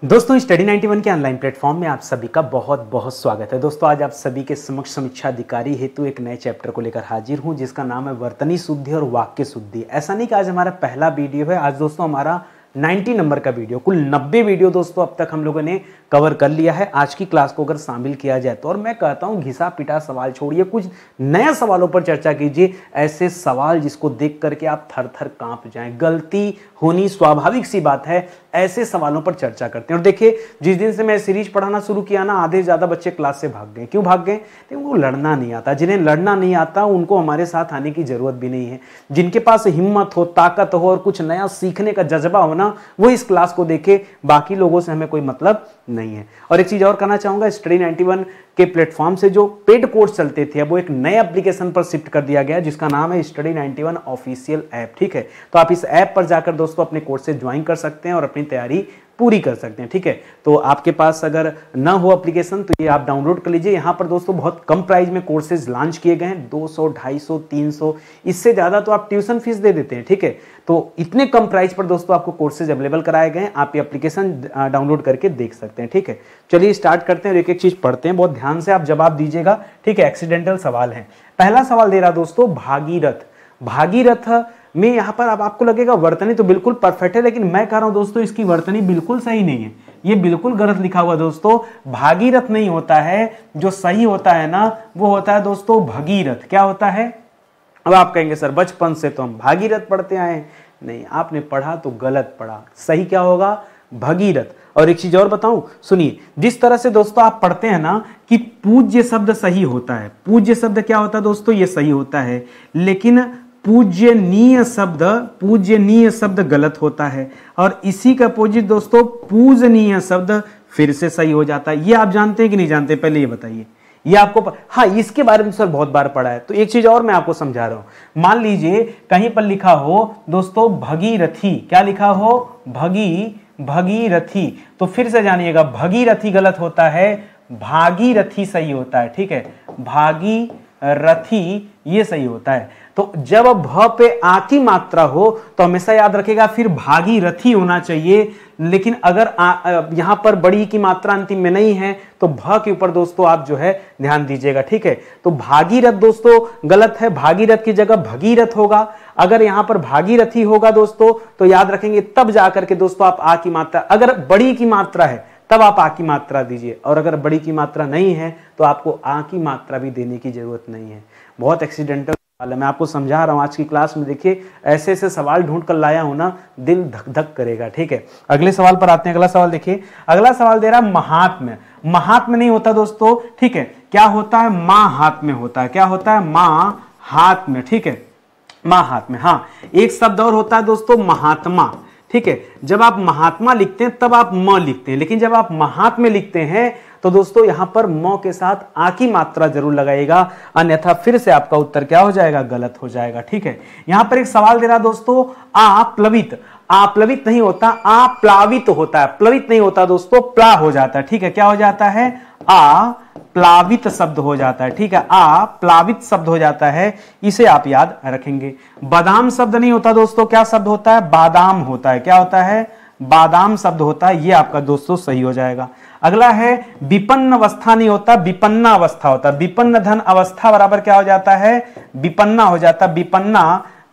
दोस्तों स्टडी 91 के online platform में आप सभी का बहुत बहुत स्वागत है। दोस्तों आज आप सभी के समक्ष समीक्षा अधिकारी हेतु एक नए चैप्टर को लेकर हाजिर हूं जिसका नाम है वर्तनी शुद्धि और वाक्य शुद्धि। ऐसा नहीं कि आज हमारा पहला वीडियो है, आज दोस्तों हमारा 90 नंबर का वीडियो, कुल 90 वीडियो दोस्तों अब तक हम लोगों ने कवर कर लिया है। आज की क्लास को अगर शामिल किया जाए तो, और मैं कहता हूं घिसा पिटा सवाल छोड़िए, कुछ नए सवालों पर चर्चा कीजिए। ऐसे सवाल जिसको देख करके आप थर थर कांप जाएं, गलती होनी स्वाभाविक सी बात है, ऐसे सवालों पर चर्चा करते हैं। और देखिए जिस दिन से मैं सीरीज पढ़ाना शुरू किया ना, आधे ज्यादा बच्चे क्लास से भाग गए। क्यों भाग गए? तो उनको लड़ना नहीं आता। जिन्हें लड़ना नहीं आता उनको हमारे साथ आने की जरूरत भी नहीं है। जिनके पास हिम्मत हो, ताकत हो और कुछ नया सीखने का जज्बा हो ना, वो इस क्लास को देखे। बाकी लोगों से हमें कोई मतलब नहीं है। और एक चीज और कहना चाहूंगा, स्टडी 91 के प्लेटफॉर्म से जो पेड कोर्स चलते थे, अब वो एक नए एप्लीकेशन पर शिफ्ट कर दिया गया जिसका नाम है स्टडी 91 ऑफिशियल ऐप। ठीक है, तो आप इस ऐप पर जाकर दोस्तों अपने कोर्स से ज्वाइन कर सकते हैं और अपनी तैयारी पूरी कर सकते हैं। ठीक है, तो आपके पास अगर ना हो एप्लीकेशन तो ये आप डाउनलोड कर लीजिए। यहाँ पर दोस्तों बहुत कम प्राइस में कोर्सेज लॉन्च किए गए हैं, 200, 250, 300, इससे ज्यादा तो आप ट्यूशन फीस दे देते हैं। ठीक है, तो इतने कम प्राइस पर दोस्तों आपको कोर्सेज अवेलेबल कराए गए हैं। आप ये एप्लीकेशन डाउनलोड करके देख सकते हैं। ठीक है, चलिए स्टार्ट करते हैं और एक एक चीज पढ़ते हैं। बहुत ध्यान से आप जवाब दीजिएगा। ठीक है, एक्सीडेंटल सवाल है। पहला सवाल दे रहा दोस्तों भागीरथ। भागीरथ में यहां पर अब आपको लगेगा वर्तनी तो बिल्कुल परफेक्ट है, लेकिन मैं कह रहा हूं दोस्तों इसकी वर्तनी बिल्कुल सही नहीं है। ये बिल्कुल गलत लिखा हुआ दोस्तों। भागीरथ नहीं होता है, जो सही होता है ना वो होता है दोस्तों भगीरथ। क्या होता है? अब आप कहेंगे सर बचपन से तो हम भागीरथ पढ़ते आए हैं। नहीं, आपने पढ़ा तो गलत पढ़ा। सही क्या होगा? भगीरथ। और एक चीज और बताऊं, सुनिए, जिस तरह से दोस्तों आप पढ़ते हैं ना कि पूज्य शब्द सही होता है, पूज्य शब्द क्या होता है दोस्तों? ये सही होता है, लेकिन पूजनीय शब्द गलत होता है। और इसी का अपोजिट दोस्तों पूजनीय शब्द फिर से सही हो जाता है। ये आप जानते हैं कि नहीं जानते? पहले ये बताइए। ये आपको हाँ, इसके बारे में सर बहुत बार पढ़ा है। तो एक चीज और मैं आपको समझा रहा हूं। मान लीजिए कहीं पर लिखा हो दोस्तों भगीरथी, क्या लिखा हो? भगीरथी, तो फिर से जानिएगा भगीरथी गलत होता है, भागीरथी सही होता है। ठीक है, भागीरथी ये सही होता है। तो जब भ पे आ की मात्रा हो तो हमेशा याद रखेगा फिर भागीरथी होना चाहिए। लेकिन अगर यहां पर बड़ी की मात्रा अंतिम में नहीं है तो भ के ऊपर दोस्तों आप जो है ध्यान दीजिएगा। ठीक है, तो भागीरथ दोस्तों गलत है, भागीरथ की जगह भगीरथ होगा। अगर यहां पर भागीरथी होगा दोस्तों तो याद रखेंगे तब जाकर के दोस्तों आप आ की मात्रा, अगर बड़ी की मात्रा है तब आप आ की मात्रा दीजिए, और अगर बड़ी की मात्रा नहीं है तो आपको आ की मात्रा भी देने की जरूरत नहीं है। बहुत एक्सीडेंटल सवाल है, मैं आपको समझा रहा हूं आज की क्लास में। देखिए ऐसे ऐसे सवाल ढूंढ कर लाया हूं ना, दिल धक धक करेगा। ठीक है, अगले सवाल पर आते हैं। अगला सवाल देखिए, अगला सवाल दे रहा महात्म्य। महात्म्य नहीं होता दोस्तों। ठीक है, क्या होता है? महात्म्य होता है। क्या होता है? महात्म्य। ठीक है, महात्म्य। हाँ, एक शब्द और होता है दोस्तों महात्मा। ठीक है, जब आप महात्मा लिखते हैं तब आप म लिखते हैं, लेकिन जब आप महात्म्य लिखते हैं तो दोस्तों यहां पर म के साथ आ की मात्रा जरूर लगाइएगा, अन्यथा फिर से आपका उत्तर क्या हो जाएगा? गलत हो जाएगा। ठीक है, यहां पर एक सवाल दे रहा दोस्तों आप्लवित। आप्लवित नहीं होता, आप्लावित होता है। प्लवित नहीं होता दोस्तों, प्ला हो जाता है। ठीक है, क्या हो जाता है? प्लावित शब्द हो जाता है। ठीक है, प्लावित शब्द हो जाता है, इसे आप याद रखेंगे। बादाम शब्द नहीं होता दोस्तों, क्या शब्द होता है? बादाम होता है। क्या होता है? बादाम शब्द होता है। ये आपका दोस्तों सही हो जाएगा। अगला है विपन्न अवस्था नहीं होता, विपन्ना अवस्था होता है। विपन्न धन अवस्था बराबर क्या हो जाता है? विपन्ना हो जाता है।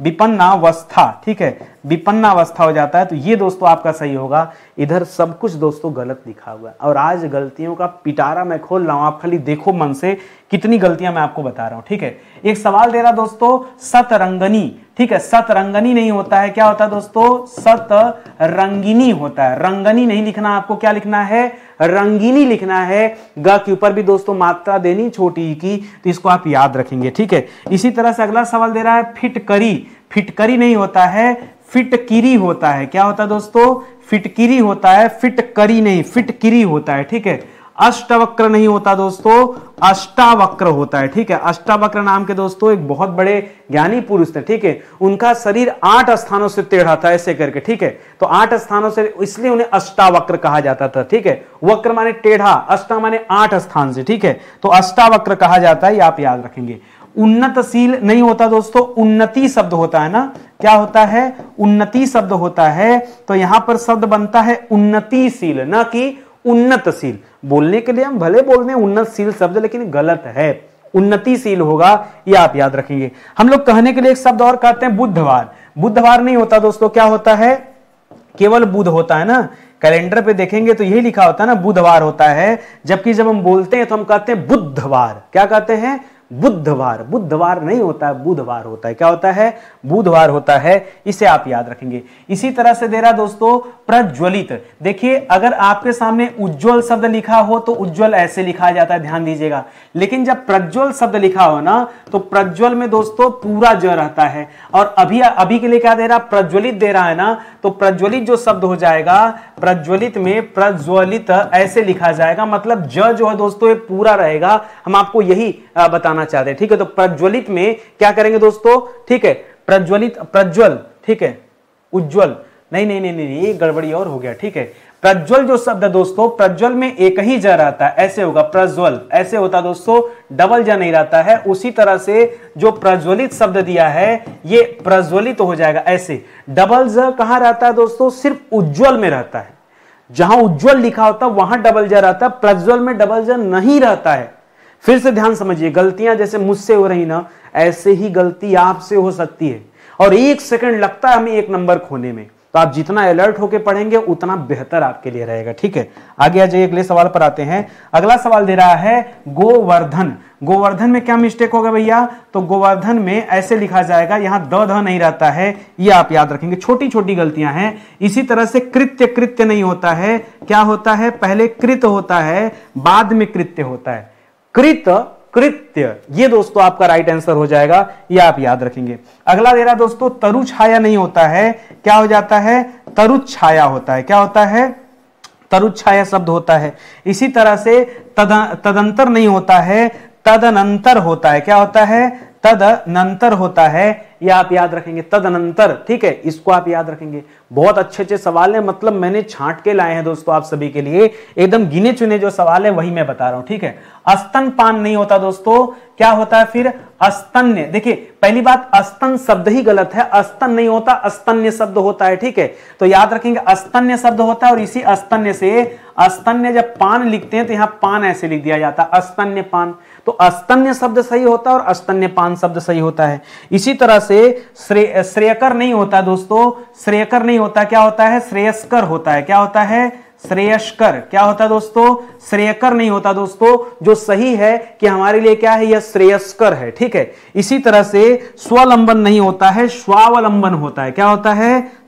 विपन्नावस्था। ठीक है, विपन्नावस्था हो जाता है। तो ये दोस्तों आपका सही होगा। इधर सब कुछ दोस्तों गलत लिखा हुआ है और आज गलतियों का पिटारा मैं खोल रहा हूं, आप खाली देखो मन से कितनी गलतियां मैं आपको बता रहा हूं। ठीक है, एक सवाल दे रहा दोस्तों सतरंगनी। ठीक है, सतरंगनी नहीं होता है, क्या होता है दोस्तों? सतरंगिनी होता है। रंगनी नहीं लिखना, आपको क्या लिखना है? रंगीनी लिखना है। ग के ऊपर भी दोस्तों मात्रा देनी छोटी की, तो इसको आप याद रखेंगे। ठीक है, इसी तरह से अगला सवाल दे रहा है फिटकरी। फिटकरी नहीं होता है, फिटकिरी होता है। क्या होता है दोस्तों? फिटकिरी होता है, फिटकरी नहीं, फिटकिरी होता है। ठीक है, अष्टवक्र नहीं होता दोस्तों, अष्टावक्र होता है। ठीक है, अष्टावक्र नाम के दोस्तों एक बहुत बड़े ज्ञानी पुरुष थे। ठीक है, उनका शरीर 8 स्थानों से टेढ़ा था ऐसे करके। ठीक है, तो 8 स्थानों से, इसलिए उन्हें अष्टावक्र कहा जाता था। ठीक है, वक्र माने टेढ़ा, अष्टा माने 8 स्थान से। ठीक है, तो अष्टावक्र कहा जाता है, ये आप याद रखेंगे। उन्नतशील नहीं होता दोस्तों, उन्नति शब्द होता है ना, क्या होता है, उन्नति शब्द होता है। तो यहां पर शब्द बनता है उन्नतिशील, ना कि उन्नतशील। बोलने के लिए हम भले बोलते हैं उन्नतशील शब्द, लेकिन गलत है, उन्नतिशील होगा, ये आप याद रखेंगे। हम लोग कहने के लिए एक शब्द और कहते हैं बुधवार। बुधवार नहीं होता दोस्तों, क्या होता है, केवल बुध होता है ना। कैलेंडर पे देखेंगे तो यही लिखा होता है ना, बुधवार होता है, जबकि जब हम बोलते हैं तो हम कहते हैं बुधवार। क्या कहते हैं, बुधवार। बुधवार नहीं होता है, बुधवार होता है। क्या होता है, बुधवार होता है, इसे आप याद रखेंगे। इसी तरह से दे रहा दोस्तों प्रज्वलित। देखिए अगर आपके सामने उज्जवल शब्द लिखा हो तो उज्जवल ऐसे लिखा जाता है, ध्यान दीजिएगा। लेकिन जब प्रज्वल शब्द लिखा हो ना, तो प्रज्वल में दोस्तों पूरा ज रहता है। और अभी के लिए क्या दे रहा, प्रज्वलित दे रहा है ना, तो प्रज्वलित जो शब्द हो जाएगा, प्रज्वलित में प्रज्वलित ऐसे लिखा जाएगा, मतलब ज जो है दोस्तों ये पूरा रहेगा। हम आपको यही बताना चाहते हैं, ठीक है। तो प्रज्वलित में क्या करेंगे दोस्तों, ठीक है, प्रज्वलित, प्रज्वल, ठीक है, उज्जवल नहीं नहीं नहीं नहीं, ये गड़बड़ी और हो गया, ठीक है। प्रज्वल जो शब्द है दोस्तों, प्रज्वल में एक ही ज रहता है, ऐसे होगा प्रज्वल, ऐसे होता दोस्तों, डबल ज नहीं रहता है। उसी तरह से जो प्रज्वलित शब्द दिया है ये प्रज्वलित हो जाएगा ऐसे। डबल ज कहां रहता है दोस्तों, सिर्फ उज्जवल में रहता है। जहां उज्जवल लिखा होता है वहां डबल ज रहता है, प्रज्वल में डबल ज नहीं रहता है। फिर से ध्यान समझिए, गलतियां जैसे मुझसे हो रही ना, ऐसे ही गलती आपसे हो सकती है। और 1 सेकंड लगता है हमें 1 नंबर खोने में। तो आप जितना अलर्ट होकर पढ़ेंगे उतना बेहतर आपके लिए रहेगा, ठीक है। आगे आ जाइए, अगले सवाल पर आते हैं। अगला सवाल दे रहा है गोवर्धन। गोवर्धन में क्या मिस्टेक होगा भैया, तो गोवर्धन में ऐसे लिखा जाएगा, यहां द नहीं रहता है, ये आप याद रखेंगे। छोटी छोटी गलतियां हैं। इसी तरह से कृत्य, कृत्य नहीं होता है, क्या होता है, पहले कृत होता है, बाद में कृत्य होता है। कृत, कृत्य, ये दोस्तों आपका राइट आंसर हो जाएगा, ये आप याद रखेंगे। अगला दे रहा दोस्तों तरु छाया नहीं होता है, क्या हो जाता है, तरु छाया होता है। क्या होता है, तरु छाया शब्द होता है। इसी तरह से तदंतर नहीं होता है, तदनंतर होता है। क्या होता है, तदनंतर होता है, ये आप याद रखेंगे, तदनंतर, ठीक है, इसको आप याद रखेंगे। बहुत अच्छे अच्छे सवाल हैं, मतलब मैंने छांट के लाए हैं दोस्तों आप सभी के लिए, एकदम गिने चुने जो सवाल है वही मैं बता रहा हूं, ठीक है। स्तनपान नहीं होता दोस्तों, क्या होता है फिर, स्तन्य। देखिए पहली बात, स्तन शब्द ही गलत है, स्तन नहीं होता, स्तन्य शब्द होता है, ठीक है। तो याद रखेंगे स्तन्य शब्द होता है, और इसी स्तन्य से, स्तन्य जब पान लिखते हैं तो यहां पान ऐसे लिख दिया जाता है, स्तन्य पान। तो स्तन्य शब्द सही होता है और स्तन्य पान शब्द सही होता है। इसी तरह से श्रेयकर नहीं होता दोस्तों, श्रेयकर नहीं होता, क्या होता है, श्रेयस्कर होता है। क्या होता है, श्रेयस्कर। क्या होता है दोस्तों, श्रेयकर नहीं होता दोस्तों, जो सही है कि हमारे लिए क्या है, यह श्रेयस्कर है, ठीक है। इसी तरह से स्वावलंबन नहीं होता है, स्वावलंबन होता है। क्या होता है,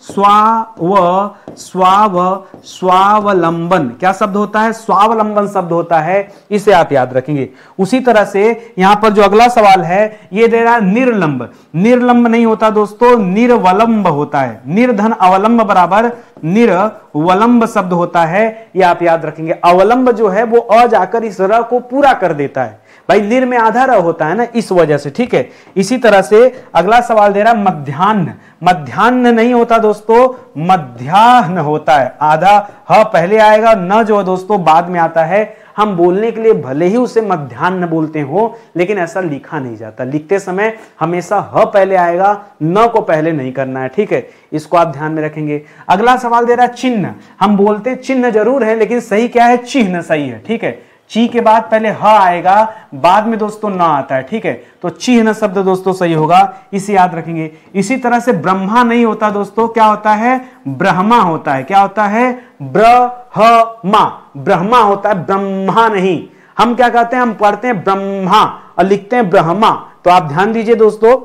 स्वावलंबन, क्या शब्द होता है, स्वावलंबन शब्द होता है, इसे आप याद रखेंगे। उसी तरह से यहां पर जो अगला सवाल है ये दे रहा है निर्लंब। निर्लंब नहीं होता दोस्तों, निर्वलंब होता है। निर्धन अवलंब बराबर निर्वलंब शब्द होता है, ये आप याद रखेंगे। अवलंब जो है वो अ जाकर इस र को पूरा कर देता है, भाई निर में आधा र होता है ना, इस वजह से, ठीक है। इसी तरह से अगला सवाल दे रहा है मध्याह्न। मध्याह्न नहीं होता दोस्तों, मध्याह्न होता है, आधा ह पहले आएगा, न जो है दोस्तों बाद में आता है। हम बोलने के लिए भले ही उसे मध्याह्न बोलते हो, लेकिन ऐसा लिखा नहीं जाता। लिखते समय हमेशा ह पहले आएगा, न को पहले नहीं करना है, ठीक है। इसको आप ध्यान में रखेंगे। अगला सवाल दे रहा है चिन्ह। हम बोलते चिन्ह जरूर है, लेकिन सही क्या है, चिन्ह सही है, ठीक है। ची के बाद पहले ह आएगा, बाद में दोस्तों न आता है, ठीक है। तो चिन्ह शब्द दोस्तों सही होगा, इसे याद रखेंगे। इसी तरह से ब्रह्मा नहीं होता दोस्तों, क्या होता है, ब्रह्मा होता है। क्या होता है, ब्रह्मा, ब्रह्मा होता है, ब्रह्मा नहीं। हम क्या कहते हैं, हम पढ़ते हैं ब्रह्मा और लिखते हैं ब्रह्मा। तो आप ध्यान दीजिए दोस्तों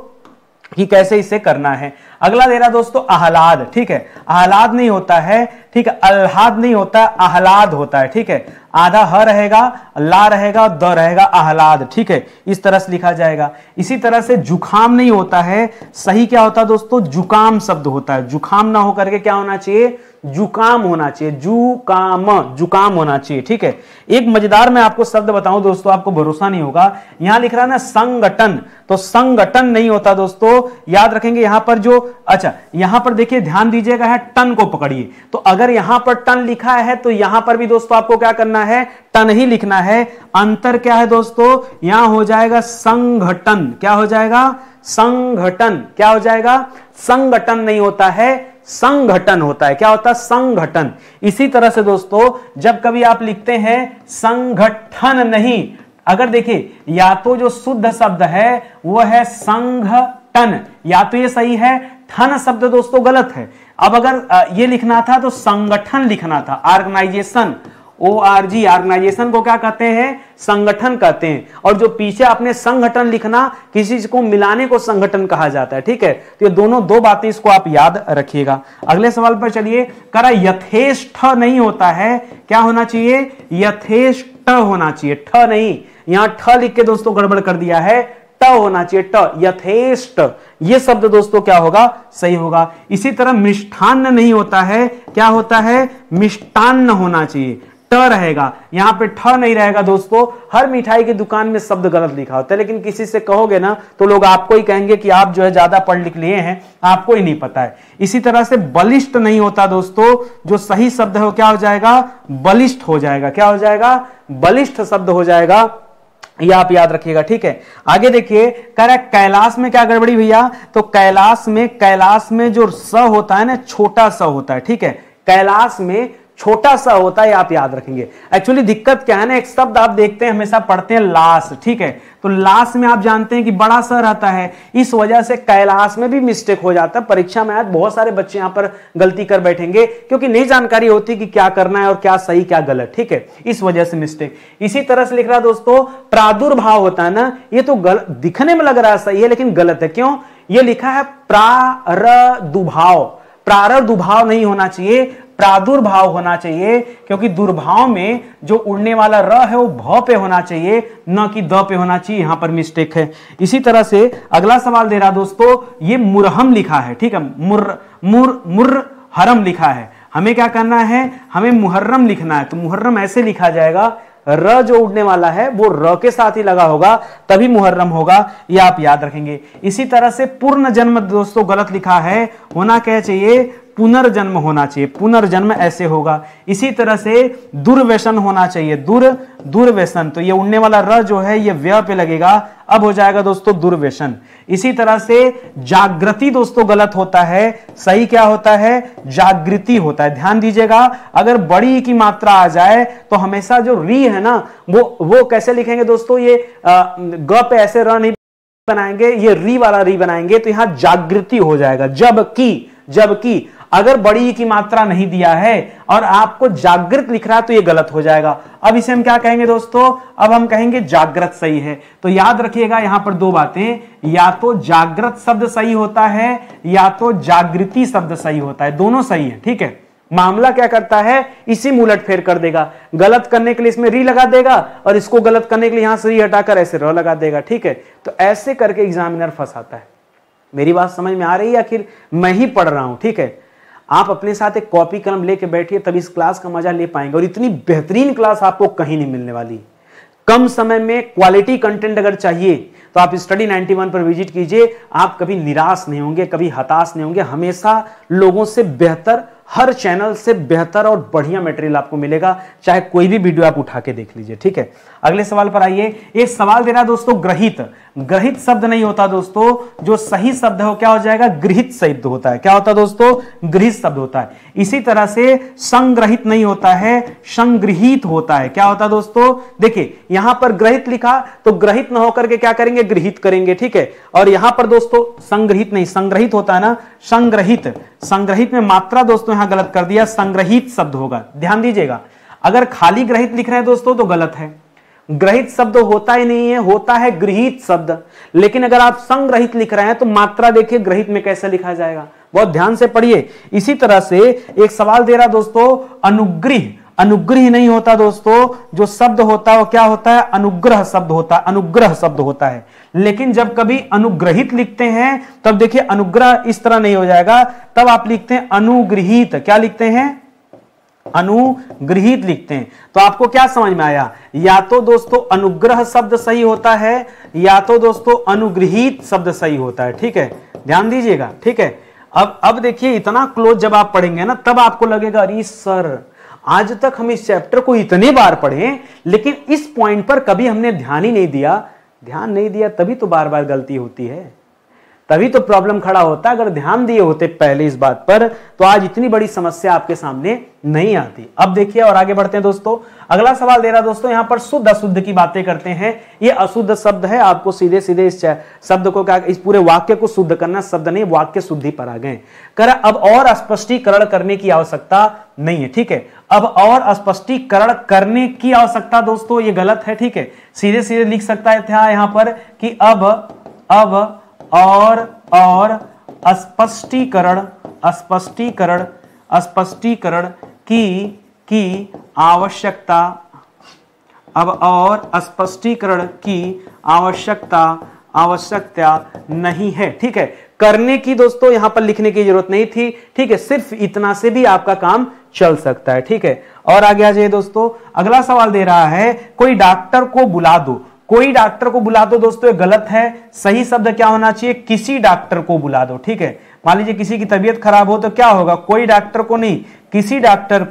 कि कैसे इसे करना है। अगला दे रहा दोस्तों आह्लाद, ठीक है। आह्लाद नहीं होता है, ठीक है। आह्लाद नहीं होता है, आह्लाद होता है, ठीक है। आधा ह रहेगा, ला रहेगा, द रहेगा, आह्लाद, ठीक है। इस तरह से लिखा जाएगा। इसी तरह से जुखाम नहीं होता है, सही क्या होता है दोस्तों, जुकाम शब्द होता है। जुखाम ना होकर के क्या होना चाहिए, जुकाम होना चाहिए, जुकाम होना चाहिए। ठीक है, एक मजेदार मैं आपको शब्द बताऊं दोस्तों, आपको भरोसा नहीं होगा, यहां लिख रहा है ना संगठन, तो संगठन नहीं होता दोस्तों, याद रखेंगे यहां पर जो, अच्छा यहां पर देखिए ध्यान दीजिएगा, है टन को पकड़िए, तो अगर यहां पर टन लिखा है तो यहां पर भी दोस्तों आपको क्या करना है, टन ही लिखना है। अंतर क्या है दोस्तों, यहां हो जाएगा संगठन, क्या हो जाएगा, संगठन, क्या हो जाएगा, संगठन नहीं होता है, संगठन होता है, क्या होता है, संगठन। इसी तरह से दोस्तों जब कभी आप लिखते हैं संगठन नहीं, अगर देखिए या तो जो शुद्ध शब्द है वो है संगठन, या तो ये सही है, ठन शब्द दोस्तों गलत है। अब अगर ये लिखना था तो संगठन लिखना था, ऑर्गेनाइजेशन, ORG, ऑर्गेनाइजेशन को क्या कहते हैं, संगठन कहते हैं। और जो पीछे आपने संगठन लिखना, किसी को मिलाने को संगठन कहा जाता है। ठीक है, तो ये दोनों दो बातें इसको आप याद रखिएगा। अगले सवाल पर चलिए, करा यथेष्ट नहीं होता है, क्या होना चाहिए, यथेष्ट होना चाहिए, ठ नहीं, यहां ठ लिख के दोस्तों गड़बड़ कर दिया है, ट होना चाहिए, ट, यथेष्ट, ये शब्द दोस्तों क्या होगा, सही होगा। इसी तरह मिष्ठान्न नहीं होता है, क्या होता है, मिष्टान्न होना चाहिए, ट रहेगा, यहां पे ठ नहीं रहेगा दोस्तों। हर मिठाई की दुकान में शब्द गलत लिखा होता है, लेकिन किसी से कहोगे ना तो लोग आपको ही कहेंगे कि आप जो है ज्यादा पढ़ लिख लिए हैं, आपको ही नहीं पता है। इसी तरह से बलिष्ठ नहीं होता दोस्तों, जो सही शब्द है क्या हो जाएगा, बलिष्ठ हो जाएगा, क्या हो जाएगा, बलिष्ठ शब्द हो जाएगा, ये आप याद रखिएगा। ठीक है, आगे देखिए, कह रहा है कैलाश में क्या गड़बड़ी भैया, तो कैलाश में जो स होता है ना, छोटा सा होता है। ठीक है, कैलाश में छोटा सा होता है, आप याद रखेंगे। एक्चुअली दिक्कत क्या है ना, एक शब्द आप देखते हैं हमेशा पढ़ते हैं लाश, ठीक है, तो लाश में आप जानते हैं कि बड़ा सा रहता है, इस वजह से कैलाश में भी मिस्टेक हो जाता है। परीक्षा में आज बहुत सारे बच्चे यहां पर गलती कर बैठेंगे, क्योंकि नहीं जानकारी होती कि क्या करना है और क्या सही क्या गलत। ठीक है, इस वजह से मिस्टेक। इसी तरह से लिख रहा दोस्तों, प्रादुर्भाव होता है ना, ये तो दिखने में लग रहा है सही है, लेकिन गलत है। क्यों, ये लिखा है प्रारदुभाव, प्रारदुभाव नहीं होना चाहिए, प्रादुर्भाव होना चाहिए, क्योंकि दुर्भाव में जो उड़ने वाला र है वो भ पे होना चाहिए, न कि द पे होना चाहिए, यहां पर मिस्टेक है। इसी तरह से अगला सवाल दे रहा दोस्तों, ये मुरहम लिखा है। ठीक है, मुरहरम लिखा है, हमें क्या करना है, हमें मुहर्रम लिखना है, तो मुहर्रम ऐसे लिखा जाएगा, र जो उड़ने वाला है वो र के साथ ही लगा होगा, तभी मुहर्रम होगा, ये आप याद रखेंगे। इसी तरह से पूर्ण जन्म दोस्तों गलत लिखा है, होना क्या चाहिए, पुनर्जन्म होना चाहिए, पुनर्जन्म ऐसे होगा। इसी तरह से दुर्व्यसन होना चाहिए, दुर्व्यसन, तो ये उड़ने वाला र जो है ये व्य पे लगेगा, अब हो जाएगा दोस्तों दुर्व्यसन। इसी तरह से जागृति दोस्तों गलत होता है, सही क्या होता है, जागृति होता है। ध्यान दीजिएगा, अगर बड़ी की मात्रा आ जाए तो हमेशा जो री है ना, वो कैसे लिखेंगे दोस्तों, ये ग पे ऐसे र नहीं बनाएंगे, ये री वाला री बनाएंगे, तो यहां जागृति हो जाएगा। जबकि अगर बड़ी की मात्रा नहीं दिया है और आपको जागृत लिख रहा है तो ये गलत हो जाएगा। अब इसे हम क्या कहेंगे दोस्तों, अब हम कहेंगे जागृत सही है। तो याद रखिएगा यहां पर दो बातें, या तो जागृत शब्द सही होता है या तो जागृति शब्द सही होता है, दोनों सही है। ठीक है, मामला क्या करता है, इसी में उलट फेर कर देगा, गलत करने के लिए इसमें री लगा देगा और इसको गलत करने के लिए यहां से री हटाकर ऐसे र लगा देगा। ठीक है, तो ऐसे करके एग्जामिनर फंसाता है। मेरी बात समझ में आ रही है, आखिर मैं ही पढ़ रहा हूं। ठीक है, आप अपने साथ एक कॉपी कलम लेके बैठिए, तब इस क्लास का मजा ले पाएंगे, और इतनी बेहतरीन क्लास आपको कहीं नहीं मिलने वाली। कम समय में क्वालिटी कंटेंट अगर चाहिए तो आप स्टडी 91 पर विजिट कीजिए, आप कभी निराश नहीं होंगे, कभी हताश नहीं होंगे, हमेशा लोगों से बेहतर, हर चैनल से बेहतर और बढ़िया मटेरियल आपको मिलेगा, चाहे कोई भी वीडियो आप उठा के देख लीजिए। ठीक है, अगले सवाल पर आइए। एक सवाल दे रहा है दोस्तों, ग्रहित शब्द नहीं होता दोस्तों, जो सही शब्द है वो क्या हो जाएगा, गृहित शब्द होता है। क्या होता है दोस्तों, गृहित शब्द होता है। इसी तरह से संग्रहित नहीं होता है, संग्रहित होता है। क्या होता है दोस्तों, देखिए यहां पर ग्रहित लिखा तो ग्रहित न होकर के क्या करेंगे, गृहित करेंगे। ठीक है, और यहां पर दोस्तों संग्रहित नहीं, संग्रहित होता है ना, संग्रहित में मात्रा दोस्तों यहां गलत कर दिया, संग्रहित शब्द होगा। ध्यान दीजिएगा, अगर खाली ग्रहित लिख रहे हैं दोस्तों तो गलत है, ग्रहित शब्द होता ही नहीं है, होता है गृहित शब्द। लेकिन अगर आप संग्रहित लिख रहे हैं तो मात्रा देखिए ग्रहित में कैसे लिखा जाएगा, बहुत ध्यान से पढ़िए। इसी तरह से एक सवाल दे रहा दोस्तों, अनुग्रह अनुग्रह नहीं होता दोस्तों, जो शब्द होता है वो क्या होता है, अनुग्रह शब्द होता है, अनुग्रह शब्द होता है। लेकिन जब कभी अनुग्रहित लिखते हैं तब देखिए अनुग्रह इस तरह नहीं हो जाएगा, तब आप लिखते हैं अनुग्रहित। क्या लिखते हैं, अनुग्रहित लिखते हैं। तो आपको क्या समझ में आया, या तो दोस्तों अनुग्रह शब्द सही होता है या तो दोस्तों अनुग्रहित शब्द सही होता है। ठीक है, ध्यान दीजिएगा। ठीक है, अब देखिए इतना क्लोज जब आप पढ़ेंगे ना तब आपको लगेगा अरे सर आज तक हम इस चैप्टर को इतने बार पढ़े लेकिन इस पॉइंट पर कभी हमने ध्यान ही नहीं दिया। ध्यान नहीं दिया तभी तो बार बार गलती होती है, तभी तो प्रॉब्लम खड़ा होता है। अगर ध्यान दिए होते पहले इस बात पर तो आज इतनी बड़ी समस्या आपके सामने नहीं आती। अब देखिए और आगे बढ़ते हैं दोस्तों। अगला सवाल दे रहा दोस्तों, यहां पर शुद्ध अशुद्ध की बातें करते हैं। ये अशुद्ध शब्द है, आपको सीधे सीधे इस शब्द को क्या, इस पूरे वाक्य को शुद्ध करना, शब्द नहीं वाक्य शुद्धि पर आ गए। कर अब और स्पष्टीकरण करने की आवश्यकता नहीं है। ठीक है, अब और स्पष्टीकरण करने की आवश्यकता दोस्तों ये गलत है। ठीक है, सीधे सीधे लिख सकता है था यहां पर कि अब और स्पष्टीकरण की आवश्यकता, अब और स्पष्टीकरण की आवश्यकता नहीं है। ठीक है, करने की दोस्तों यहां पर लिखने की जरूरत नहीं थी। ठीक है, सिर्फ इतना से भी आपका काम चल सकता है। ठीक है, और आगे आ जाइए दोस्तों। अगला सवाल दे रहा है कोई डॉक्टर को बुला दो। कोई डॉक्टर को बुला दो दोस्तों ये गलत है। सही शब्द क्या होना चाहिए, किसी डॉक्टर को बुला दो। ठीक है, मान लीजिए किसी की तबीयत खराब हो तो क्या होगा, कोई डॉक्टर को नहीं, किसी डॉक्टर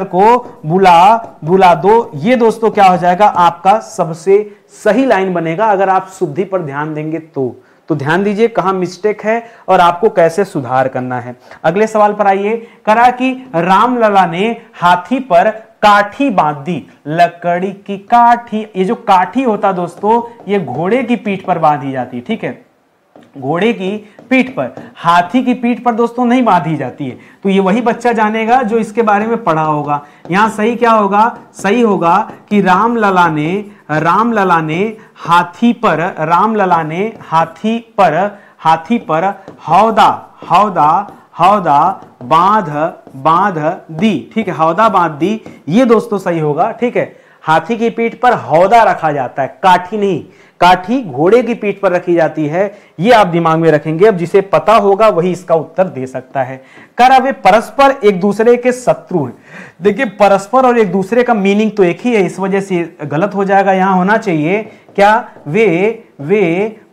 को बुला दो। ये दोस्तों क्या हो जाएगा, आपका सबसे सही लाइन बनेगा अगर आप शुद्धि पर ध्यान देंगे तो ध्यान दीजिए कहां मिस्टेक है और आपको कैसे सुधार करना है। अगले सवाल पर आइए। करा कि रामलला ने हाथी पर काठी बांध दी। लकड़ी की काठी, ये जो काठी होता दोस्तों ये घोड़े की पीठ पर बांधी जाती। ठीक है, घोड़े की पीठ पर, हाथी की पीठ पर दोस्तों नहीं बांधी जाती है। तो ये वही बच्चा जानेगा जो इसके बारे में पढ़ा होगा। यहां सही क्या होगा, सही होगा कि रामलला ने हाथी पर हौदा बांध दी। ठीक है, हौदा बांध दी, ये दोस्तों सही होगा। ठीक है, हाथी की पीठ पर हौदा रखा जाता है, काठी नहीं। काठी घोड़े की पीठ पर रखी जाती है, ये आप दिमाग में रखेंगे। अब जिसे पता होगा वही इसका उत्तर दे सकता है। कर वे परस्पर एक दूसरे के शत्रु हैं। देखिए परस्पर और एक दूसरे का मीनिंग तो एक ही है, इस वजह से गलत हो जाएगा। यहां होना चाहिए क्या, वे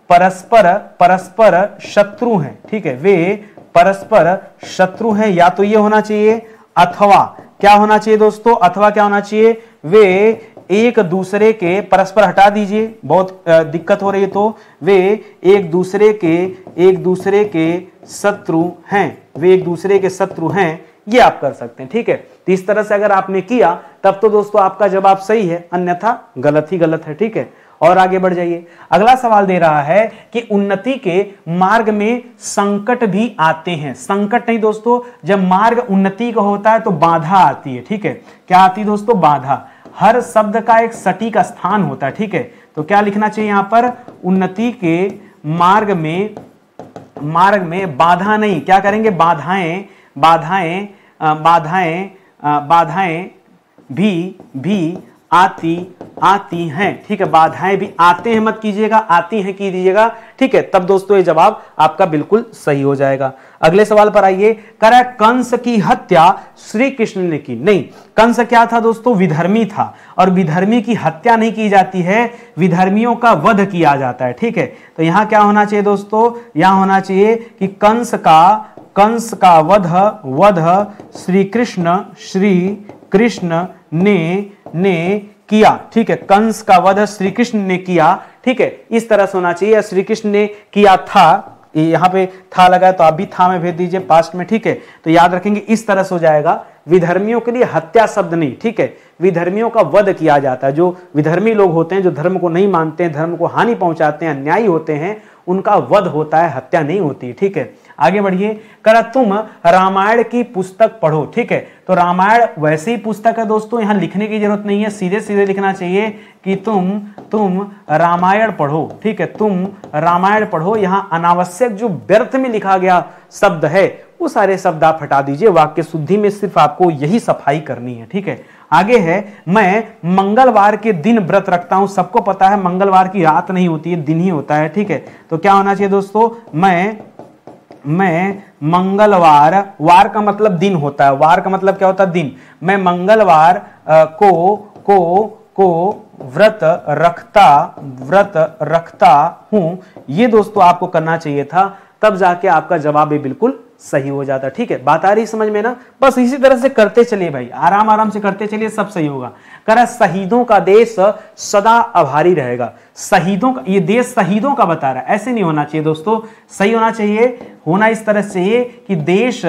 परस्पर शत्रु हैं। ठीक है, वे परस्पर शत्रु हैं, या तो ये होना चाहिए अथवा क्या होना चाहिए दोस्तों, अथवा क्या होना चाहिए, वे एक दूसरे के, परस्पर हटा दीजिए बहुत दिक्कत हो रही है, तो वे एक दूसरे के शत्रु हैं, वे एक दूसरे के शत्रु हैं, ये आप कर सकते हैं। ठीक है, तो इस तरह से अगर आपने किया तब तो दोस्तों आपका जवाब सही है, अन्यथा गलत ही गलत है। ठीक है, और आगे बढ़ जाइए। अगला सवाल दे रहा है कि उन्नति के मार्ग में संकट भी आते हैं। संकट नहीं दोस्तों, जब मार्ग उन्नति का होता है तो बाधा आती है। ठीक है, क्या आती है दोस्तों, बाधा। हर शब्द का एक सटीक स्थान होता है। ठीक है, तो क्या लिखना चाहिए यहां पर, उन्नति के मार्ग में बाधा नहीं, क्या करेंगे, बाधाएं भी आती हैं। ठीक है, बाधाएं भी आते हैं मत कीजिएगा, आती हैं की दीजिएगा। ठीक है, तब दोस्तों ये जवाब आपका बिल्कुल सही हो जाएगा। अगले सवाल पर आइए। करा कंस की हत्या श्री कृष्ण ने की। नहीं, कंस क्या था दोस्तों, विधर्मी था, और विधर्मी की हत्या नहीं की जाती है, विधर्मियों का वध किया जाता है। ठीक है, तो यहां क्या होना चाहिए दोस्तों, यहां होना चाहिए कि कंस का वध श्री कृष्ण ने किया। ठीक है, कंस का वध श्री कृष्ण ने किया। ठीक है, इस तरह से होना चाहिए, श्री कृष्ण ने किया था, यहां पे था लगा है तो आप भी था में भेज दीजिए पास्ट में। ठीक है, तो याद रखेंगे इस तरह से हो जाएगा। विधर्मियों के लिए हत्या शब्द नहीं। ठीक है, विधर्मियों का वध किया जाता है। जो विधर्मी लोग होते हैं, जो धर्म को नहीं मानते हैं, धर्म को हानि पहुंचाते हैं, अन्यायी होते हैं, उनका वध होता है, हत्या नहीं होती। ठीक है, आगे बढ़िए। करा तुम रामायण की पुस्तक पढ़ो। ठीक है, तो रामायण वैसे ही पुस्तक है दोस्तों, यहां लिखने की जरूरत नहीं है, सीधे सीधे लिखना चाहिए कि तुम रामायण पढ़ो। ठीक है, तुम रामायण पढ़ो। यहां अनावश्यक जो व्यर्थ में लिखा गया शब्द है वो सारे शब्द आप हटा दीजिए। वाक्य शुद्धि में सिर्फ आपको यही सफाई करनी है, ठीक है। आगे है, मैं मंगलवार के दिन व्रत रखता हूं। सबको पता है मंगलवार की रात नहीं होती है, दिन ही होता है, ठीक है। तो क्या होना चाहिए दोस्तों, मैं मंगलवार, वार का मतलब दिन होता है, वार का मतलब क्या होता है, दिन। मैं मंगलवार को व्रत रखता हूं। ये दोस्तों आपको करना चाहिए था, तब जाके आपका जवाब भी बिल्कुल सही हो जाता, ठीक है। बात आ रही समझ में ना। बस इसी तरह से करते चलिए भाई, आराम आराम से करते चलिए, सब सही होगा। कह शहीदों का देश सदा आभारी रहेगा। शहीदों का, ये देश शहीदों का बता रहा है, ऐसे नहीं होना चाहिए दोस्तों। सही होना चाहिए, होना इस तरह से चाहिए कि देश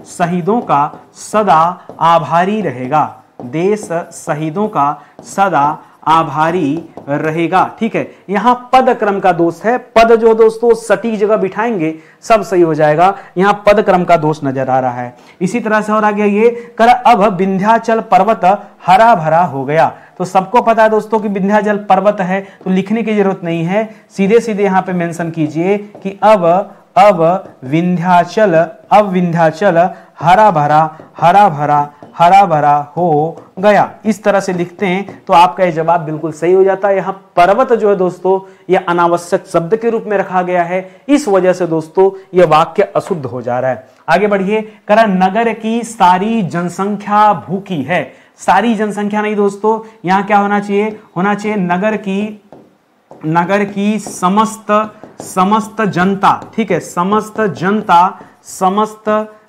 शहीदों का सदा आभारी रहेगा। देश शहीदों का सदा आभारी रहेगा, ठीक है। यहां पद क्रम का दोष है। पद जो दोस्तों सटीक जगह बिठाएंगे सब सही हो जाएगा। यहां पद क्रम का दोष नजर आ रहा है। इसी तरह से और आगे ये कर, अब विंध्याचल पर्वत हरा भरा हो गया। तो सबको पता है दोस्तों कि विंध्याचल पर्वत है, तो लिखने की जरूरत नहीं है, सीधे सीधे यहां पे मेंशन कीजिए कि अब विंध्याचल हरा भरा हो गया। इस तरह से लिखते हैं तो आपका यह जवाब बिल्कुल सही हो जाता है। यहां पर्वत जो है दोस्तों यह अनावश्यक शब्द के रूप में रखा गया है, इस वजह से दोस्तों यह वाक्य अशुद्ध हो जा रहा है। आगे बढ़िए, करा नगर की सारी जनसंख्या भूखी है। सारी जनसंख्या नहीं दोस्तों, यहां क्या होना चाहिए, होना चाहिए नगर की समस्त जनता, ठीक है। समस्त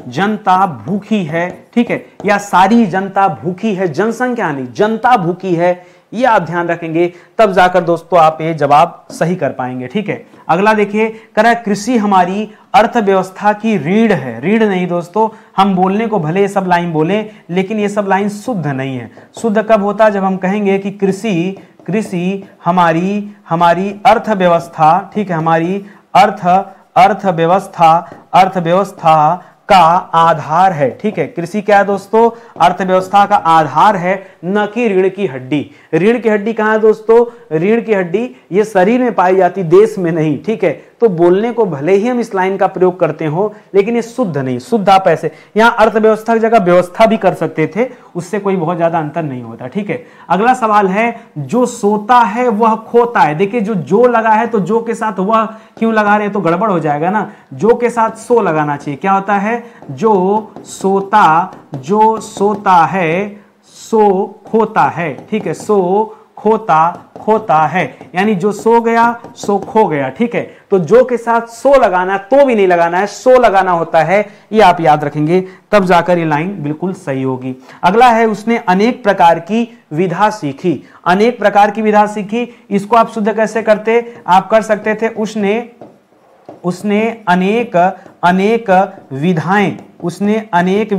जनता भूखी है, ठीक है, या सारी जनता भूखी है, जनसंख्या नहीं जनता भूखी है, ये आप ध्यान रखेंगे, तब जाकर दोस्तों आप ये जवाब सही कर पाएंगे, ठीक है। अगला देखिए, करा कृषि हमारी अर्थव्यवस्था की रीढ़ है। रीढ़ नहीं दोस्तों, हम बोलने को भले ये सब लाइन बोले, लेकिन ये सब लाइन शुद्ध नहीं है। शुद्ध कब होता है, जब हम कहेंगे कि कृषि हमारी अर्थव्यवस्था, ठीक है, हमारी अर्थव्यवस्था का आधार है, ठीक है। कृषि क्या है दोस्तों, अर्थव्यवस्था का आधार है, न कि रीढ़ की हड्डी। रीढ़ की हड्डी कहां है दोस्तों, रीढ़ की हड्डी ये शरीर में पाई जाती, देश में नहीं, ठीक है। तो बोलने को भले ही हम इस लाइन का प्रयोग करते हो, लेकिन ये शुद्ध नहीं। शुद्ध आप ऐसे यहां अर्थव्यवस्था की जगह व्यवस्था भी कर सकते थे, उससे कोई बहुत ज्यादा अंतर नहीं होता, ठीक है। अगला सवाल है, जो सोता है वह खोता है। देखिए जो लगा है, तो जो के साथ वह क्यों लगा रहे हैं, तो गड़बड़ हो जाएगा ना। जो के साथ सो लगाना चाहिए। क्या होता है, जो सोता है सो खोता है, ठीक है। सो खोता है, यानी जो सो गया सो खो गया, ठीक है। तो जो के साथ सो लगाना, तो भी नहीं लगाना है, सो लगाना होता है, ये आप याद रखेंगे, तब जाकर ये लाइन बिल्कुल सही होगी। अगला है, उसने अनेक प्रकार की विधा सीखी। अनेक प्रकार की विधा सीखी, इसको आप शुद्ध कैसे करते, आप कर सकते थे, उसने अनेक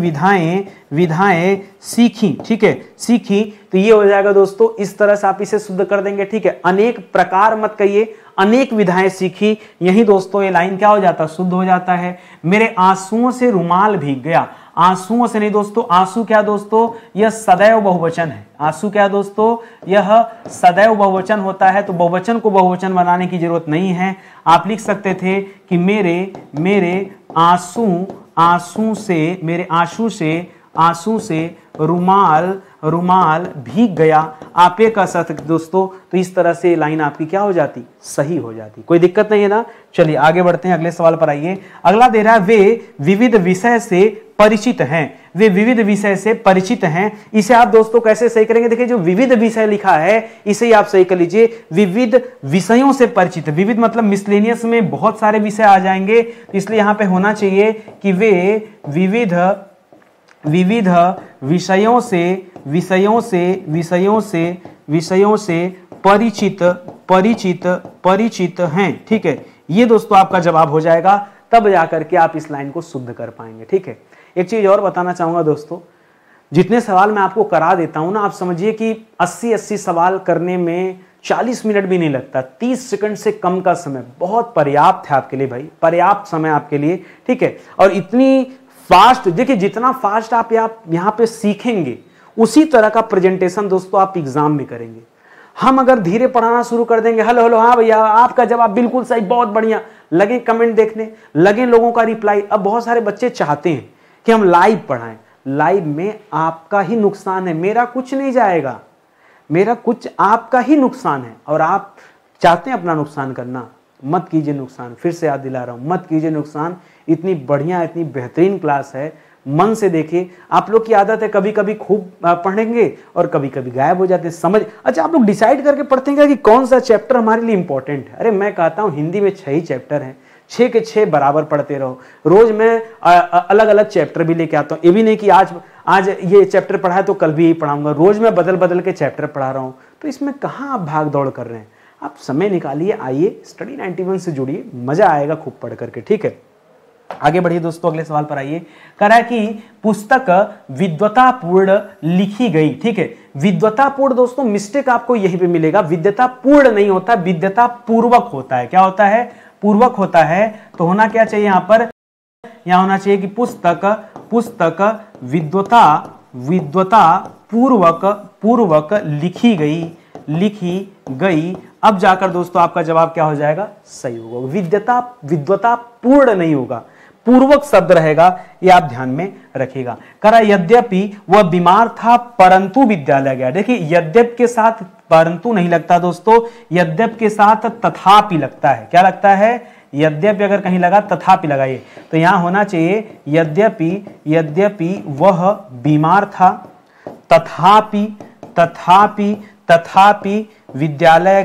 विधाएं सीखी, ठीक है, सीखी। तो ये हो जाएगा दोस्तों, इस तरह से आप इसे शुद्ध कर देंगे, ठीक है। अनेक प्रकार मत कहिए, अनेक विधाएं सीखी, यही दोस्तों ये लाइन क्या हो जाता, शुद्ध हो जाता है। मेरे आंसुओं से रुमाल भीग गया। आंसुओं से नहीं दोस्तों, आंसू क्या दोस्तों, यह सदैव बहुवचन है। आंसू क्या दोस्तों, यह सदैव बहुवचन होता है, तो बहुवचन को बहुवचन बनाने की जरूरत नहीं है। आप लिख सकते थे कि मेरे आंसू से रुमाल भीग गया। आप ये कह सकते दोस्तों, तो इस तरह से लाइन आपकी क्या हो जाती, सही हो जाती, कोई दिक्कत नहीं है ना। चलिए आगे बढ़ते हैं, अगले सवाल पर आइए। अगला दे रहा है, वे विविध विषय से परिचित हैं। वे विविध विषय से परिचित हैं, इसे आप दोस्तों कैसे सही करेंगे, देखिए जो विविध विषय लिखा है इसे ही आप सही कर लीजिए, विविध विषयों से परिचित। विविध मतलब मिसलेनियस में बहुत सारे विषय आ जाएंगे, तो इसलिए यहां पे होना चाहिए कि वे विविध विषयों से परिचित हैं, ठीक है। ये दोस्तों आपका जवाब हो जाएगा, तब जाकर के आप इस लाइन को शुद्ध कर पाएंगे, ठीक है। एक चीज और बताना चाहूंगा दोस्तों, जितने सवाल मैं आपको करा देता हूं ना, आप समझिए कि 80 सवाल करने में 40 मिनट भी नहीं लगता, 30 सेकंड से कम का समय बहुत पर्याप्त है आपके लिए भाई, पर्याप्त समय आपके लिए, ठीक है। और इतनी फास्ट, देखिए जितना फास्ट आप यहाँ पे सीखेंगे, उसी तरह का प्रेजेंटेशन दोस्तों आप एग्जाम में करेंगे। हम अगर धीरे पढ़ाना शुरू कर देंगे, हेलो हेलो हाँ भैया आपका जवाब बिल्कुल सही, बहुत बढ़िया, लगे कमेंट देखने, लगे लोगों का रिप्लाई। अब बहुत सारे बच्चे चाहते हैं कि हम लाइव पढ़ाएं, लाइव में आपका ही नुकसान है, मेरा कुछ नहीं जाएगा, मेरा कुछ आपका ही नुकसान है। और आप चाहते हैं अपना नुकसान करना, मत कीजिए नुकसान। फिर से याद दिला रहा हूं, मत कीजिए नुकसान। इतनी बढ़िया इतनी बेहतरीन क्लास है, मन से देखिए। आप लोग की आदत है कभी कभी खूब पढ़ेंगे और कभी कभी गायब हो जाते हैं समझ। अच्छा, आप लोग डिसाइड करके पढ़ते हैं कि कौन सा चैप्टर हमारे लिए इंपॉर्टेंट है। अरे मैं कहता हूं हिंदी में 6 ही चैप्टर हैं, 6 के 6 बराबर पढ़ते रहो। रोज मैं अलग अलग चैप्टर भी लेके आता हूँ। ये भी नहीं कि आज ये चैप्टर पढ़ा है तो कल भी यही पढ़ाऊंगा, रोज मैं बदल बदल के चैप्टर पढ़ा रहा हूँ। तो इसमें कहाँ आप भाग दौड़ कर रहे हैं? आप समय निकालिए, आइए स्टडी 91 से जुड़िए, मजा आएगा खूब पढ़ करके। ठीक है, आगे बढ़िए दोस्तों, अगले सवाल पर आइए। कह रहा है कि पुस्तक विद्वतापूर्ण लिखी गई। ठीक है, विद्वतापूर्ण दोस्तों मिस्टेक आपको यहीं पे मिलेगा, विद्वतापूर्ण नहीं होता, विद्वतापूर्वक होता है। क्या होता है? पूर्वक होता है। तो होना क्या चाहिए यहां पर? यहां होना चाहिए कि पुस्तक पूर्वक लिखी गई। अब जाकर दोस्तों आपका जवाब क्या हो जाएगा? सही होगा। विद्वता पूर्ण नहीं होगा, पूर्वक शब्द रहेगा, ये आप ध्यान में रखिएगा। करा यद्यपि वह बीमार था परंतु विद्यालय गया। देखिए यद्यप के साथ परंतु नहीं लगता दोस्तों, यद्यप के साथ तथापि लगता है। क्या लगता है? यद्यपि अगर कहीं लगा तथापि लगाइए। तो यहां होना चाहिए यद्यपि वह बीमार था तथापि विद्यालय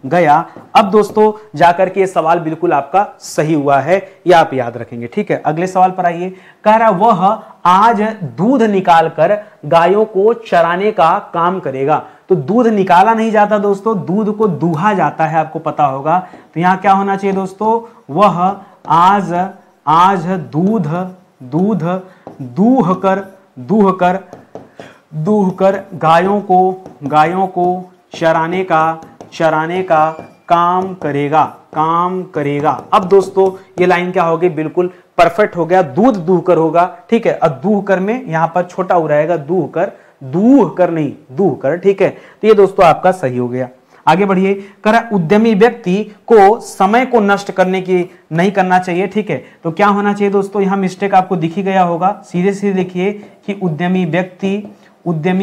गया। अब दोस्तों जाकर के ये सवाल बिल्कुल आपका सही हुआ है, ये आप याद रखेंगे। ठीक है, अगले सवाल पर आइए। कह रहा वह आज दूध निकालकर गायों को चराने का काम करेगा। तो दूध निकाला नहीं जाता दोस्तों, दूध को दूहा जाता है, आपको पता होगा। तो यहां क्या होना चाहिए दोस्तों? वह आज दूध दूहकर गायों को चराने का काम करेगा। अब दोस्तों ये लाइन क्या होगी? बिल्कुल परफेक्ट हो गया, दूध दूहकर होगा। ठीक है, अब दूहकर में यहां पर छोटा हो रहेगा, दूहकर नहीं, दूहकर। ठीक है, तो ये दोस्तों आपका सही हो गया। आगे बढ़िए। करा उद्यमी व्यक्ति को समय को नष्ट करने की नहीं करना चाहिए। ठीक है, तो क्या होना चाहिए दोस्तों? यहां मिस्टेक आपको दिख ही गया होगा, सीधे सीधे लिखिए कि उद्यमी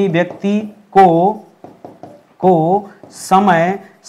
व्यक्ति को समय नष्ट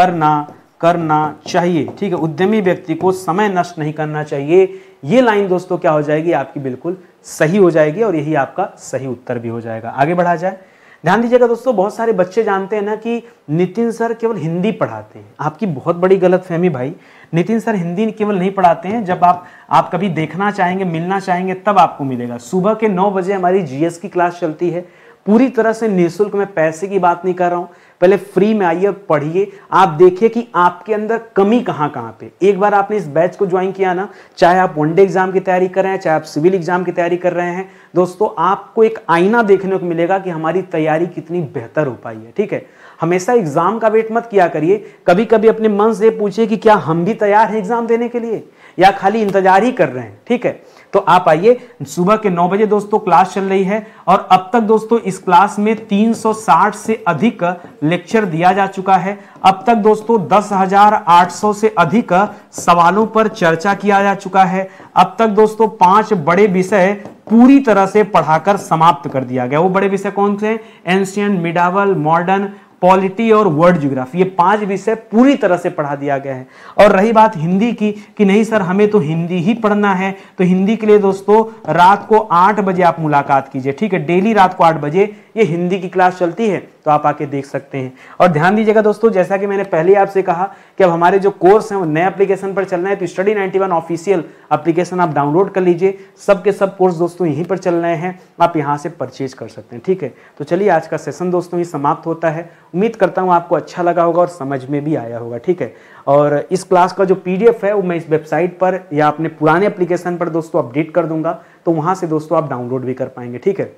नहीं करना चाहिए। ठीक है, उद्यमी व्यक्ति को समय नष्ट नहीं करना चाहिए। ये लाइन दोस्तों क्या हो जाएगी? आपकी बिल्कुल सही हो जाएगी और यही आपका सही उत्तर भी हो जाएगा। आगे बढ़ा जाए। ध्यान दीजिएगा दोस्तों, बहुत सारे बच्चे जानते हैं ना कि नितिन सर केवल हिंदी पढ़ाते हैं। आपकी बहुत बड़ी गलतफहमी भाई, नितिन सर हिंदी केवल नहीं पढ़ाते हैं। जब आप कभी देखना चाहेंगे, मिलना चाहेंगे, तब आपको मिलेगा। सुबह के 9 बजे हमारी जीएस की क्लास चलती है, पूरी तरह से निःशुल्क। मैं पैसे की बात नहीं कर रहा हूं, पहले फ्री में आइए, पढ़िए, आप देखिए कि आपके अंदर कमी कहां पे। एक बार आपने इस बैच को ज्वाइन किया ना, चाहे आप वनडे एग्जाम की तैयारी कर रहे हैं, चाहे आप सिविल एग्जाम की तैयारी कर रहे हैं, दोस्तों आपको एक आईना देखने को मिलेगा कि हमारी तैयारी कितनी बेहतर हो पाई है। ठीक है, हमेशा एग्जाम का वेट मत किया करिए, कभी कभी अपने मन से पूछिए कि क्या हम भी तैयार हैं एग्जाम देने के लिए या खाली इंतजार ही कर रहे हैं। ठीक है, तो आप आइए, सुबह के 9 बजे दोस्तों क्लास चल रही है और अब तक दोस्तों इस क्लास में 360 से अधिक लेक्चर दिया जा चुका है। अब तक दोस्तों 10,800 से अधिक सवालों पर चर्चा किया जा चुका है। अब तक दोस्तों 5 बड़े विषय पूरी तरह से पढ़ाकर समाप्त कर दिया गया। वो बड़े विषय कौन से? एंशिएंट, मिडावल, मॉडर्न, पॉलिटी और वर्ल्ड ज्योग्राफी। ये 5 विषय पूरी तरह से पढ़ा दिया गया है। और रही बात हिंदी की कि नहीं सर हमें तो हिंदी ही पढ़ना है, तो हिंदी के लिए दोस्तों रात को 8 बजे आप मुलाकात कीजिए। ठीक है, डेली रात को 8 बजे ये हिंदी की क्लास चलती है, तो आप आके देख सकते हैं। और ध्यान दीजिएगा दोस्तों, जैसा कि मैंने पहले आपसे कहा कि अब हमारे जो कोर्स हैं वो नए एप्लीकेशन पर चलना है, तो स्टडी 91 ऑफिशियल एप्लीकेशन आप डाउनलोड कर लीजिए। सबके सब कोर्स दोस्तों यहीं पर चल रहे हैं, आप यहां से परचेज कर सकते हैं। ठीक है, तो चलिए आज का सेशन दोस्तों ही समाप्त होता है। उम्मीद करता हूं आपको अच्छा लगा होगा और समझ में भी आया होगा। ठीक है, और इस क्लास का जो पीडीएफ है वो मैं इस वेबसाइट पर या अपने पुराने एप्लीकेशन पर दोस्तों अपडेट कर दूंगा, तो वहां से दोस्तों आप डाउनलोड भी कर पाएंगे। ठीक है,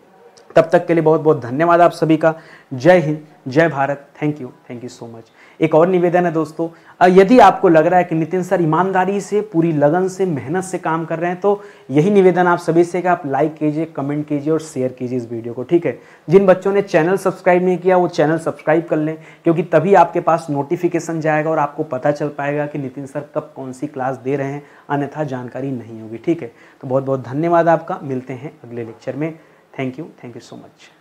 तब तक के लिए बहुत बहुत धन्यवाद आप सभी का। जय हिंद, जय Bharat, thank you so much. एक और निवेदन है दोस्तों, यदि आपको लग रहा है कि नितिन सर ईमानदारी से, पूरी लगन से, मेहनत से काम कर रहे हैं, तो यही निवेदन आप सभी से कि आप लाइक कीजिए, कमेंट कीजिए और शेयर कीजिए इस वीडियो को, ठीक है। जिन बच्चों ने चैनल सब्सक्राइब नहीं किया वो चैनल सब्सक्राइब कर लें, क्योंकि तभी आपके पास नोटिफिकेशन जाएगा और आपको पता चल पाएगा कि नितिन सर कब कौन सी क्लास दे रहे हैं, अन्यथा जानकारी नहीं होगी, ठीक है। तो बहुत बहुत धन्यवाद आपका, मिलते हैं अगले लेक्चर में। Thank you so much.